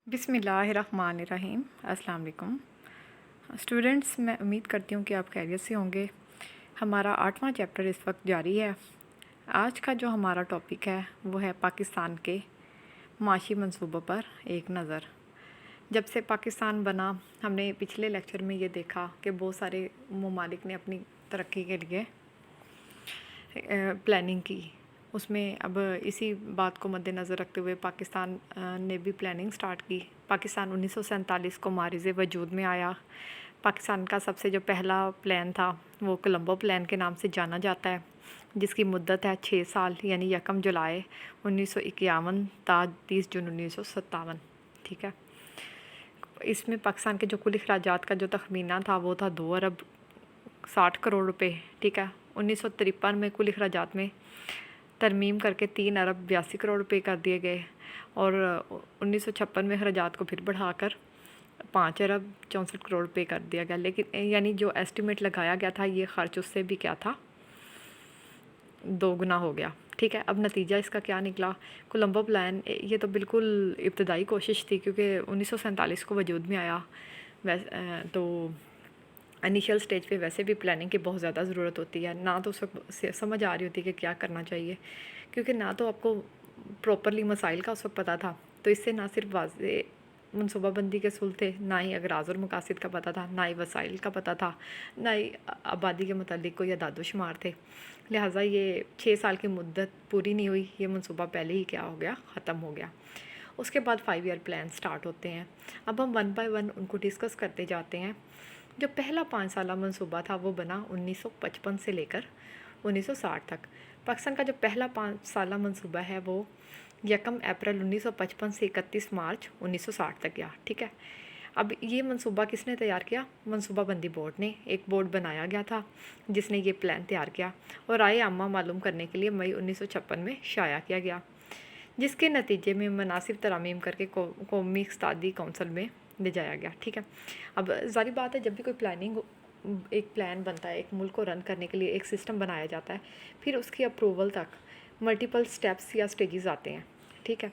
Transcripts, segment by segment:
बिस्मिल्लाहिर्रहमानिर्रहीम। अस्सलाम वालेकुम स्टूडेंट्स, मैं उम्मीद करती हूँ कि आप खैरियत से होंगे। हमारा 8वां चैप्टर इस वक्त जारी है। आज का जो हमारा टॉपिक है वो है पाकिस्तान के माशी मंसूबों पर एक नज़र। जब से पाकिस्तान बना, हमने पिछले लेक्चर में ये देखा कि बहुत सारे ममालिक ने अपनी तरक्की के लिए प्लानिंग की। उसमें अब इसी बात को मद्देनज़र रखते हुए पाकिस्तान ने भी प्लानिंग स्टार्ट की। पाकिस्तान 1947 को मारिज़ वजूद में आया। पाकिस्तान का सबसे जो पहला प्लान था वो कोलंबो प्लान के नाम से जाना जाता है, जिसकी मुद्दत है 6 साल, यानी 1 जुलाई 1951 ता 30 जून 1957। ठीक है। इसमें पाकिस्तान के जो कुल अखराजात का जो तखमीना था वो था 2 अरब 60 करोड़ रुपए। ठीक है। 1953 में कुल अखराजात में तरमीम करके 3 अरब 82 करोड़ रुपए कर दिए गए और 1956 में अखराजात को फिर बढ़ाकर 5 अरब 64 करोड़ रुपए कर दिया गया। लेकिन यानी जो एस्टिमेट लगाया गया था ये ख़र्च उससे भी क्या था, 2 गुना हो गया। ठीक है। अब नतीजा इसका क्या निकला? कोलंबो प्लान ये तो बिल्कुल इब्तदाई कोशिश थी, क्योंकि 1947 को वजूद में आया। तो इनिशियल स्टेज पे वैसे भी प्लानिंग की बहुत ज़्यादा ज़रूरत होती है। ना तो उस वक्त समझ आ रही होती कि क्या करना चाहिए, क्योंकि ना तो आपको प्रॉपरली मसाइल का उस वक्त पता था। तो इससे ना सिर्फ वाज़े मनसूबाबंदी के असूल थे, ना ही अगराज़ और मकासद का पता था, ना ही वसाइल का पता था, ना ही आबादी के मतलब कोई अदाद शुमार थे। लिहाजा ये 6 साल की मुद्दत पूरी नहीं हुई, ये मनसूबा पहले ही क्या हो गया, ख़त्म हो गया। उसके बाद 5 ईयर प्लान स्टार्ट होते हैं। अब हम 1 बाय 1 उनको डिस्कस करते जाते हैं। जो पहला 5 साला मनसूबा था वो बना 1955 से लेकर 1960 तक। पाकिस्तान का जो पहला 5 साला मनसूबा है वो 1 अप्रैल 1955 से 31 मार्च 1960 तक गया। ठीक है। अब ये मनसूबा किसने तैयार किया? मनसूबाबंदी बोर्ड ने। एक बोर्ड बनाया गया था जिसने ये प्लान तैयार किया और राय आमा मालूम करने के लिए मई 1956 में शाया किया गया, जिसके नतीजे में मुनासिब तरामीम करके कौमी इक़्तिसादी कौंसिल में ले जाया गया। ठीक है। अब ज़ाहिर बात है, जब भी कोई प्लानिंग एक प्लान बनता है, एक मुल्क को रन करने के लिए एक सिस्टम बनाया जाता है, फिर उसकी अप्रूवल तक मल्टीपल स्टेप्स या स्टेजेस आते हैं। ठीक है।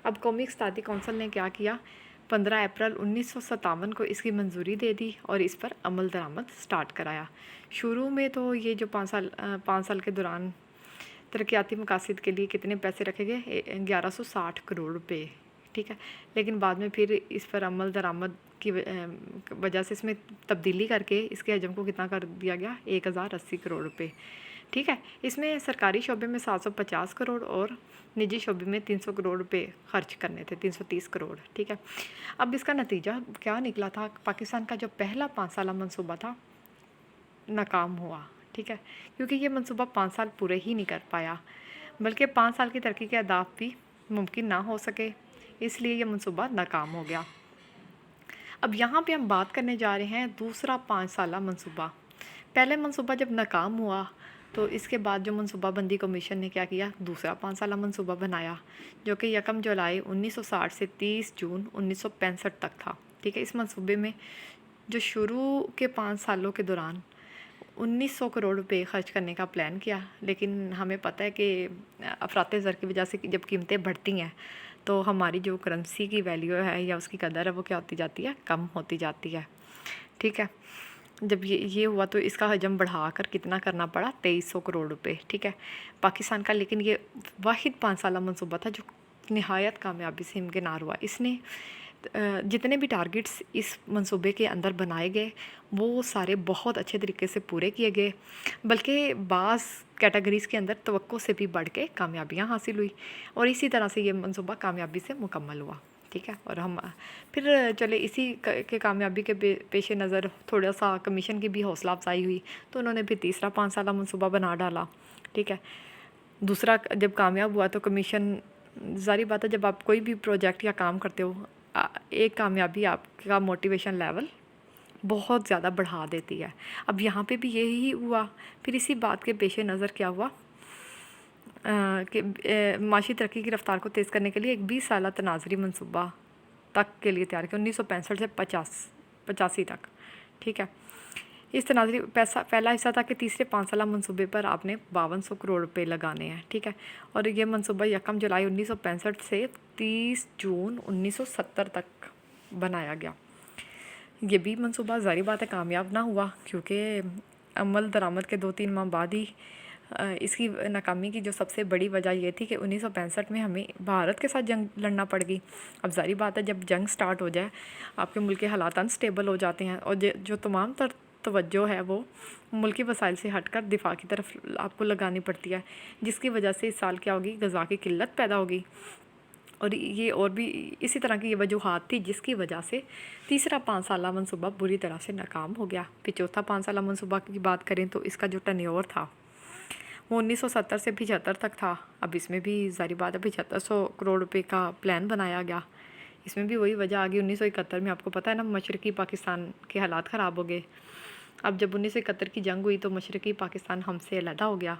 अब कौमी इक़्तिसादी कौंसिल ने क्या किया? 15 अप्रैल 1957 को इसकी मंजूरी दे दी और इस पर अमल दरामद स्टार्ट कराया। शुरू में तो ये जो 5 साल के दौरान तरक्याती मकासद के लिए कितने पैसे रखे गए? 1160 करोड़ रुपए। ठीक है। लेकिन बाद में फिर इस पर अमल दरामद की वजह से इसमें तब्दीली करके इसके हजम को कितना कर दिया गया? 1080 करोड़ रुपए। ठीक है। इसमें सरकारी शोबे में 750 करोड़ और निजी शोबे में 300 करोड़ रुपए खर्च करने थे, 330 करोड़। ठीक है। अब इसका नतीजा क्या निकला था? पाकिस्तान का जो पहला 5 साला मनसूबा था नाकाम हुआ। ठीक है। क्योंकि ये मनसूबा 5 साल पूरे ही नहीं कर पाया, बल्कि 5 साल की तरक्की के अहदाफ भी मुमकिन ना हो सके, इसलिए ये मनसूबा नाकाम हो गया। अब यहाँ पे हम बात करने जा रहे हैं दूसरा 5 साला मनसूबा। पहले मनसूबा जब नाकाम हुआ तो इसके बाद जो मनसूबाबंदी कमीशन ने क्या किया? दूसरा 5 साला मनसूबा बनाया, जो कि 1 जुलाई 1960 से 30 जून 1965 तक था। ठीक है। इस मनसूबे में जो शुरू के 5 सालों के दौरान 1900 करोड़ रुपए खर्च करने का प्लान किया, लेकिन हमें पता है कि अफरात ज़र की वजह से जब कीमतें बढ़ती हैं तो हमारी जो करेंसी की वैल्यू है या उसकी कदर है वो क्या होती जाती है? कम होती जाती है। ठीक है। जब ये हुआ तो इसका हजम बढ़ाकर कितना करना पड़ा? 2300 करोड़ रुपए। ठीक है। पाकिस्तान का लेकिन ये वाहिद 5 साला मनसूबा था जो नहायत कामयाबी से इम्किनार हुआ। इसने जितने भी टारगेट्स इस मंसूबे के अंदर बनाए गए वो सारे बहुत अच्छे तरीके से पूरे किए गए, बल्कि बाज़ कैटेगरीज़ के अंदर तवक्को से भी बढ़ के कामयाबियाँ हासिल हुई और इसी तरह से ये मंसूबा कामयाबी से मुकम्मल हुआ। ठीक है। और हम फिर चले इसी के कामयाबी के पेश नज़र थोड़ा सा कमीशन की भी हौसला अफजाई हुई, तो उन्होंने फिर तीसरा 5 साला मंसूबा बना डाला। ठीक है। दूसरा जब कामयाब हुआ तो कमीशन, ज़ाहिर बात है जब आप कोई भी प्रोजेक्ट या काम करते हो, एक कामयाबी आपका मोटिवेशन लेवल बहुत ज़्यादा बढ़ा देती है। अब यहाँ पे भी यही हुआ। फिर इसी बात के पेश नज़र क्या हुआ कि माशी तरक्की की रफ्तार को तेज़ करने के लिए एक 20 साला तनाजरी मनसूबा तक के लिए तैयार किया, 1965 से 85 तक। ठीक है। इस तनाजरी पहला हिस्सा था कि तीसरे 5 साला मनसूबे पर आपने 5200 करोड़ रुपए लगाने हैं। ठीक है। और ये मनसूबा 1 जुलाई 1965 से 30 जून 1970 तक बनाया गया। ये भी मंसूबा ज़ाहिर बात है कामयाब ना हुआ, क्योंकि अमल दरामद के 2-3 माह बाद ही इसकी नाकामी की जो सबसे बड़ी वजह ये थी कि 1965 में हमें भारत के साथ जंग लड़ना पड़ गई। अब ज़ाहिर बात है जब जंग स्टार्ट हो जाए, आपके मुल्क के हालात अनस्टेबल हो जाते हैं और जो तमाम तर तवज्जो है वो मुल्की वसाइल से हटकर दिफा की तरफ आपको लगानी पड़ती है, जिसकी वजह से इस साल क्या होगी, गज़ा की किल्लत पैदा होगी। और ये और भी इसी तरह की ये वजूहात थी जिसकी वजह से तीसरा 5 साला मनसूबा बुरी तरह से नाकाम हो गया। फिर चौथा 5 साला मनसूबा की बात करें तो इसका जो टर्नओवर था वो 1970 से 75 तक था। अब इसमें भी ज़ाहिर बात है 7500 करोड़ रुपए का प्लान बनाया गया। इसमें भी वही वजह आ गई 1971 में, आपको पता है ना, मशरक़ी पाकिस्तान के हालात ख़राब हो गए। अब जब 1971 की जंग हुई तो मशरक़ी पाकिस्तान हमसे अलहदा हो गया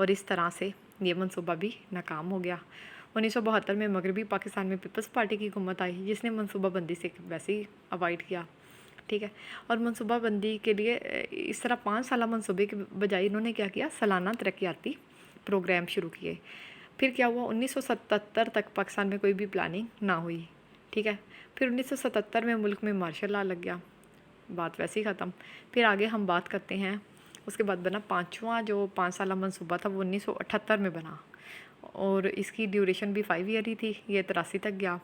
और इस तरह से ये मनसूबा भी नाकाम हो गया। 1972 में मगरबी पाकिस्तान में पीपल्स पार्टी की हुकूमत आई, जिसने मनसूबा बंदी से वैसे ही अवॉइड किया, ठीक है। और मनसूबा बंदी के लिए इस तरह 5 साला मनसूबे के बजाय इन्होंने क्या किया, सालाना तरक्याती प्रोग्राम शुरू किए। फिर क्या हुआ, 1977 तक पाकिस्तान में कोई भी प्लानिंग ना हुई, ठीक है। फिर 1977 में मुल्क में मार्शल लॉ लग गया, बात वैसे ही ख़त्म। फिर आगे हम बात करते हैं, उसके बाद बना 5वां जो 5 साला मनसूबा था वो 1978 में बना और इसकी ड्यूरेशन भी 5 ईयर ही थी, ये 83 तक गया,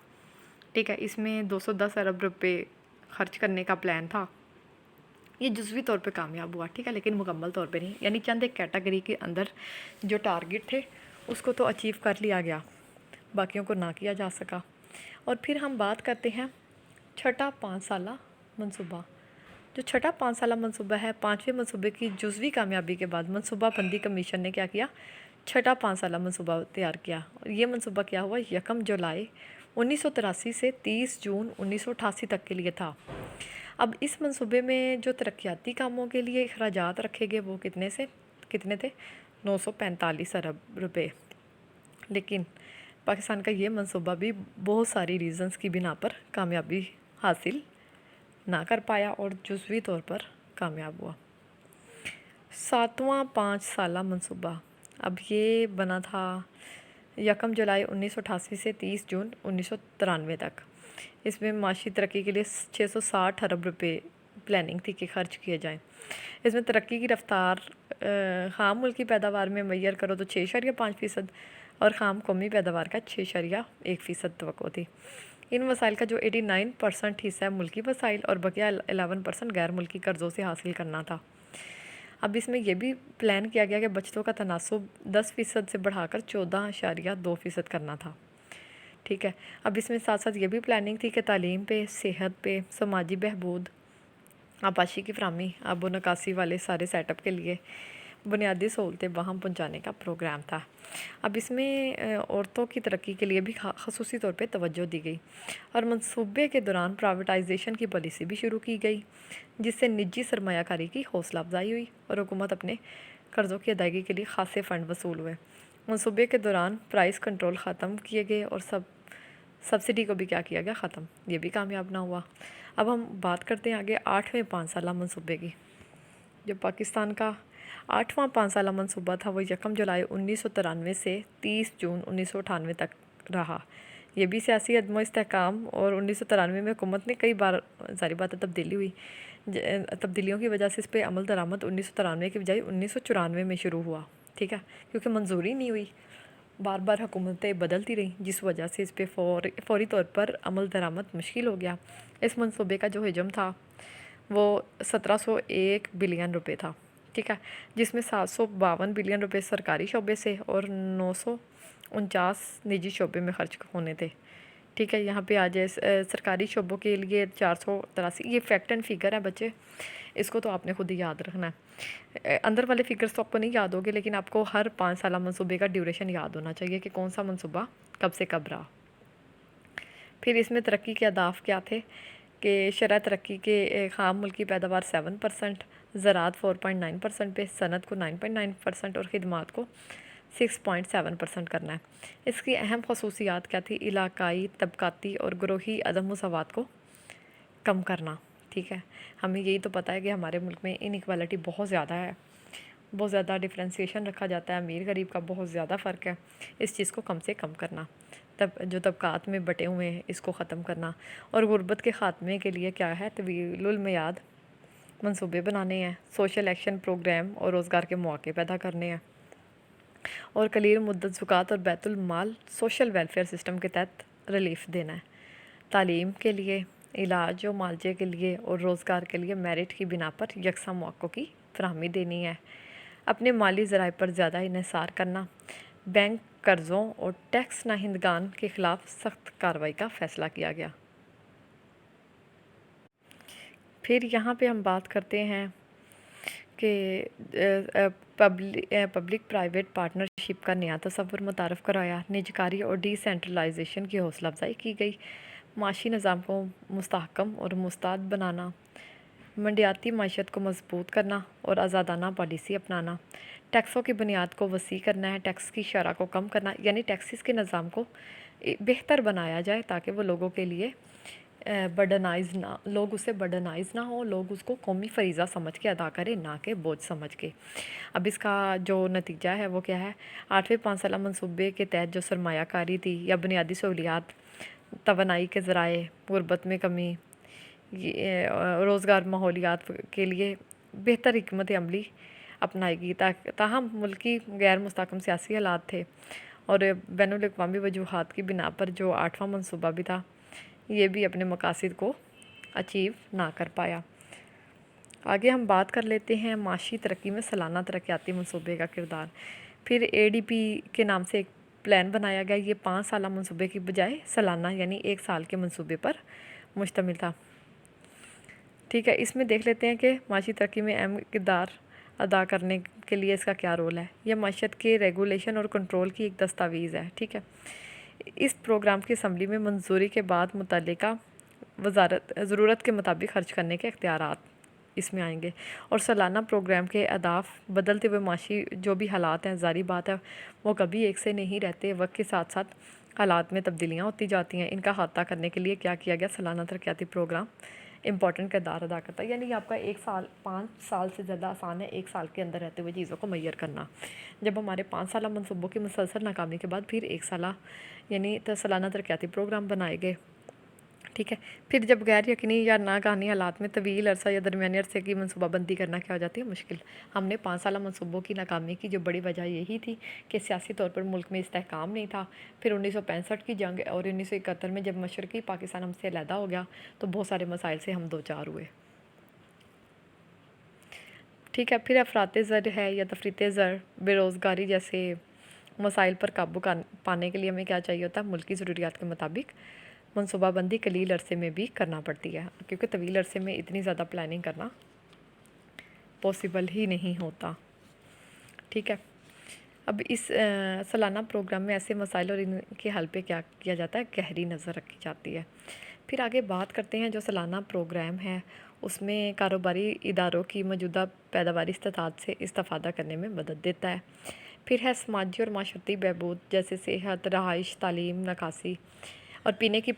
ठीक है। इसमें 210 अरब रुपए खर्च करने का प्लान था। ये जुज़वी तौर पे कामयाब हुआ, ठीक है, लेकिन मुकम्मल तौर पे नहीं, यानी चंद एक कैटेगरी के अंदर जो टारगेट थे उसको तो अचीव कर लिया गया, बाकियों को ना किया जा सका। और फिर हम बात करते हैं छठा 5 साला मनसूबा। जो छठा 5 साला मनसूबा है, 5वें मनसूबे की जुज़वी कामयाबी के बाद मनसूबा बंदी कमीशन ने क्या किया, छठा 5 साला मनसूबा तैयार किया। और ये मनसूबा क्या हुआ, 1 जुलाई 1983 से 30 जून 1988 तक के लिए था। अब इस मनसूबे में जो तरक्याती कामों के लिए अखराजात रखे गए वो कितने थे, 945 अरब रुपए। लेकिन पाकिस्तान का ये मनसूबा भी बहुत सारी रीज़न्स की बिना पर कामयाबी हासिल ना कर पाया और जुज़वी तौर पर कामयाब हुआ। 7वां 5 साला मनसूबा, अब ये बना था 1 जुलाई 1988 से 30 जून 1993 तक। इसमें माशी तरक्की के लिए 660 अरब रुपए प्लानिंग थी कि खर्च किए जाएं। इसमें तरक्की की रफ्तार ख़ाम मुल्की पैदावार में मैयर करो तो 6.5% और ख़ाम कौमी पैदावार का 6.1% तवक्को थी। इन वसाइल का जो 89% हिस्सा है मुल्की वसाइल और बकिया 11% गैर मुल्की कर्ज़ों से हासिल करना था। अब इसमें यह भी प्लान किया गया कि बचतों का तनासुब 10% से बढ़ाकर 14.2% करना था, ठीक है। अब इसमें साथ साथ ये भी प्लानिंग थी कि तालीम पे, सेहत पे, समाजी बहबूद, आबाशी की फरामी, आबो नकासी वाले सारे सेटअप के लिए बुनियादी सहूलतें वहाँ पहुँचाने का प्रोग्राम था। अब इसमें औरतों की तरक्की के लिए भी ख़ुसूसी तौर पे तवज्जो दी गई और मनसूबे के दौरान प्राइवेटाइजेशन की पॉलिसी भी शुरू की गई, जिससे निजी सरमायाकारी की हौसला अफजाई हुई और हुकूमत अपने कर्ज़ों की अदायगी के लिए खासे फ़ंड वसूल हुए। मनसूबे के दौरान प्राइस कंट्रोल ख़त्म किए गए और सब्सिडी को भी क्या किया गया, ख़त्म। ये भी कामयाब ना हुआ। अब हम बात करते हैं आगे 8वें 5 साला मनसूबे की। जो पाकिस्तान का 8वां 5 साला मनसूबा था वो 1 जुलाई 1993 से 30 जून 1998 तक रहा। ये भी सियासी अदम इस्तेहकाम और 1993 में हुकूमत ने कई बार ज़ाहिर बात है तब्दीली हुई, तब्दीलियों की वजह से इस पर अमल दरामद 1993 की बजाय 1994 में शुरू हुआ, ठीक है, क्योंकि मंजूरी नहीं हुई, बार बार हुकूमतें बदलती रहीं, जिस वजह से इस पर फौरी तौर पर अमल दरामद मुश्किल हो गया। इस मनसूबे का जो हजम था वो 1701 बिलियन रुपए था, ठीक है, जिसमें 752 बिलियन रुपए सरकारी शोबे से और 949 निजी शोबे में खर्च होने थे, ठीक है। यहाँ पे आ जाए सरकारी शोबों के लिए 483, ये फैक्ट एंड फिगर है बच्चे, इसको तो आपने खुद ही याद रखना है। अंदर वाले फिगर्स तो आपको नहीं याद होंगे, लेकिन आपको हर 5 साला मनसूबे का ड्यूरेशन याद होना चाहिए कि कौन सा मनसूबा कब से कब रहा। फिर इसमें तरक्की के अहदाफ क्या थे कि शरह तरक्की के ख़ाम मुल्की पैदावार 7%, ज़राअत 4.9% पे, सनत को 9.9% और ख़िदमात को 6.7% करना है। इसकी अहम खसूसियात क्या थी, इलाकाई, तबकाती और ग्रोही अदम मुसावात को कम करना, ठीक है। हमें यही तो पता है कि हमारे मुल्क में इनइक्वालिटी बहुत ज़्यादा है, बहुत ज़्यादा डिफ्रेंसिएशन रखा जाता है, अमीर गरीब का बहुत ज़्यादा फ़र्क है, इस चीज़ को कम से कम करना। جو طبقات میں بٹے ہوئے ہیں اس کو ختم کرنا، اور غربت کے خاتمے کے لیے کیا ہے، طویل المیعاد منصوبے بنانے ہیں، سوشل ایکشن پروگرام اور روزگار کے مواقع پیدا کرنے ہیں، اور قلیل مدت زکوٰۃ اور بیت المال سوشل ویلفیئر سسٹم کے تحت ریلیف دینا ہے، تعلیم کے لیے، علاج و معالجے کے لیے اور روزگار کے لیے میرٹ کی بنا پر یکساں مواقعوں کی فراہمی دینی ہے، اپنے مالی ذرائع پر زیادہ انحصار کرنا، بینک قرضوں اور ٹیکس ناہندگان کے خلاف سخت کارروائی کا فیصلہ کیا گیا۔ پھر یہاں پہ ہم بات کرتے ہیں کہ پبلک پرائیویٹ پارٹنرشپ کا نیا تصور متعارف کرایا، نجکاری اور ڈی سینٹرلائزیشن کی حوصلہ افزائی کی گئی، معاشی نظام کو مستحکم اور مستعد بنانا، منڈیاتی معیشت کو مضبوط کرنا اور آزادانہ پالیسی اپنانا، ٹیکسوں کی بنیاد کو وسیع کرنا ہے، ٹیکس کی شرح کو کم کرنا، یعنی ٹیکسز کے نظام کو بہتر بنایا جائے تاکہ وہ لوگوں کے لیے لوگ اس سے برڈنائز نہ ہو، لوگ اس کو قومی فریضہ سمجھ کے ادا کریں، نہ کہ بوجھ سمجھ کے۔ اب اس کا جو نتیجہ ہے وہ کیا ہے، 8ویں 5 سالہ منصوبے کے تحت جو سرمایہ کاری تھی یا بنیادی سہولیات، توانائی کے ذرائع، غربت میں کمی، روزگار ماحولیات کے لیے بہتر حکمت عملی اپنائے گی، تاہم ملکی غیر مستحکم سیاسی حالات تھے اور بین الاقوامی وجوہات کی بنا پر جو 8واں منصوبہ بھی تھا یہ بھی اپنے مقاصد کو اچیو نہ کر پایا۔ آگے ہم بات کر لیتے ہیں معاشی ترقی میں سالانہ ترقیاتی منصوبے کا کردار۔ پھر ADP کے نام سے ایک پلان بنایا گیا، یہ 5 سالہ منصوبے کی بجائے سالانہ یعنی 1 سال کے منصوبے پر مشتمل تھا۔ ٹھیک ہے، اس میں دیکھ لیتے ہیں کہ معاشی ترقی میں اہم کردار ادا کرنے کے لیے اس کا کیا رول ہے۔ یہ معیشت کے ریگولیشن اور کنٹرول کی ایک دستاویز ہے، ٹھیک ہے۔ اس پروگرام کی اسمبلی میں منظوری کے بعد متعلقہ وزارت ضرورت کے مطابق خرچ کرنے کے اختیارات اس میں آئیں گے، اور سالانہ پروگرام کے اہداف بدلتے ہوئے معاشی جو بھی حالات ہیں، ظاہری بات ہے وہ کبھی ایک سے نہیں رہتے، وقت کے ساتھ ساتھ حالات میں تبدیلیاں ہوتی جاتی ہیں۔ ان کا احاطہ کرنے کے لیے کیا کیا گیا، سالانہ ترقیاتی پروگرام امپورٹنٹ کردار ادا کرتا ہے، یعنی آپ کا 1 سال 5 سال سے زیادہ آسان ہے 1 سال کے اندر رہتے ہوئے چیزوں کو میسر کرنا۔ جب ہمارے 5 سالہ منصوبوں کی مسلسل ناکامی کے بعد پھر 1 سالہ یعنی سالانہ ترقیاتی پروگرام بنائے گئے، ٹھیک ہے۔ پھر جب غیر یقینی یا ناگہانی حالات میں طویل عرصہ یا درمیانی عرصے کی منصوبہ بندی کرنا کیا ہو جاتی ہے، مشکل۔ ہم نے 5 سالہ منصوبوں کی ناکامی کی جو بڑی وجہ یہی تھی کہ سیاسی طور پر ملک میں استحکام نہیں تھا۔ پھر 1965 کی جنگ اور 1971 میں جب مشرقی پاکستان ہم سے علیحدہ ہو گیا تو بہت سارے مسائل سے ہم دوچار ہوئے، ٹھیک ہے۔ پھر افراط زر ہے یا تفریط زر، بے روزگاری جیسے مسائل پر قابو پانے کے لیے ہمیں کیا چاہیے ہوتا ہے، ملکی ضروریات کے مطابق منصوبہ بندی قلیل عرصے میں بھی کرنا پڑتی ہے، کیونکہ طویل عرصے میں اتنی زیادہ پلاننگ کرنا پاسبل ہی نہیں ہوتا، ٹھیک ہے۔ اب اس سالانہ پروگرام میں ایسے مسائل اور ان کے حل پہ کیا کیا جاتا ہے، گہری نظر رکھی جاتی ہے۔ پھر آگے بات کرتے ہیں جو سالانہ پروگرام ہے اس میں کاروباری اداروں کی موجودہ پیداواری استطاعت سے استفادہ کرنے میں مدد دیتا ہے۔ پھر ہے سماجی اور معاشرتی بہبود جیسے صحت، رہائش، تعلیم، نکاسی اور پینے کی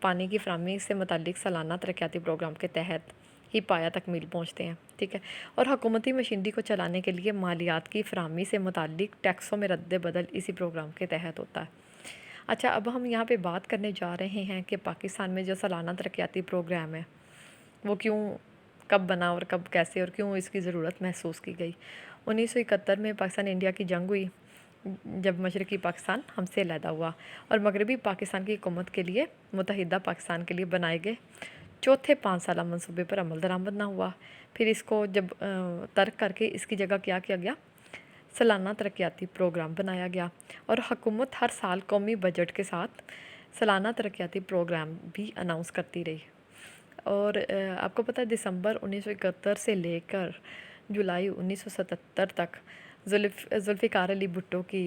پانی کی فراہمی سے متعلق سالانہ ترقیاتی پروگرام کے تحت ہی پایہ تکمیل پہنچتے ہیں، ٹھیک ہے۔ اور حکومتی مشینری کو چلانے کے لیے مالیات کی فراہمی سے متعلق ٹیکسوں میں رد بدل اسی پروگرام کے تحت ہوتا ہے۔ اچھا، اب ہم یہاں پہ بات کرنے جا رہے ہیں کہ پاکستان میں جو سالانہ ترقیاتی پروگرام ہے وہ کیوں، کب بنا اور کب کیسے اور کیوں اس کی ضرورت محسوس کی گئی۔ 1971 میں پاکستان انڈیا کی جنگ ہوئی جب مشرقی پاکستان ہم سے علیحدہ ہوا اور مغربی پاکستان کی حکومت کے لیے متحدہ پاکستان کے لیے بنائے گئے چوتھے 5 سالہ منصوبے پر عمل درآمد نہ ہوا۔ پھر اس کو جب ترک کر کے اس کی جگہ کیا کیا گیا، سالانہ ترقیاتی پروگرام بنایا گیا، اور حکومت ہر سال قومی بجٹ کے ساتھ سالانہ ترقیاتی پروگرام بھی اناؤنس کرتی رہی۔ اور آپ کو پتہ ہے دسمبر 1971 سے لے کر جولائی 1977 تک ذوالفقار علی بھٹو کی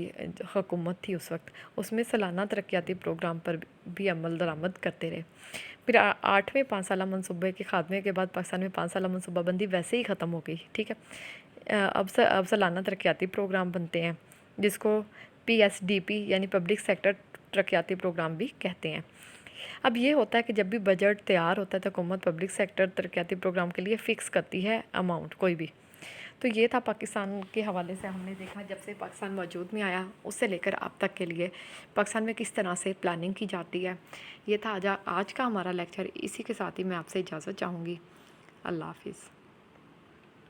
حکومت تھی اس وقت، اس میں سالانہ ترقیاتی پروگرام پر بھی عمل درآمد کرتے رہے۔ پھر 8ویں 5 سالہ منصوبے کے خاتمے کے بعد پاکستان میں 5 سالہ منصوبہ بندی ویسے ہی ختم ہو گئی، ٹھیک ہے۔ اب سالانہ ترقیاتی پروگرام بنتے ہیں جس کو PSDP یعنی پبلک سیکٹر ترقیاتی پروگرام بھی کہتے ہیں۔ اب یہ ہوتا ہے کہ جب بھی بجٹ تیار ہوتا ہے تو حکومت پبلک سیکٹر ترقیاتی پروگرام کے لیے فکس کرتی ہے اماؤنٹ کوئی بھی، تو یہ تھا پاکستان کے حوالے سے ہم نے دیکھا جب سے پاکستان وجود میں آیا اس سے لے کر اب تک کے لیے پاکستان میں کس طرح سے پلاننگ کی جاتی ہے. یہ تھا آج کا ہمارا لیکچر. اسی کے ساتھ ہی میں آپ سے اجازت چاہوں گی. اللہ حافظ.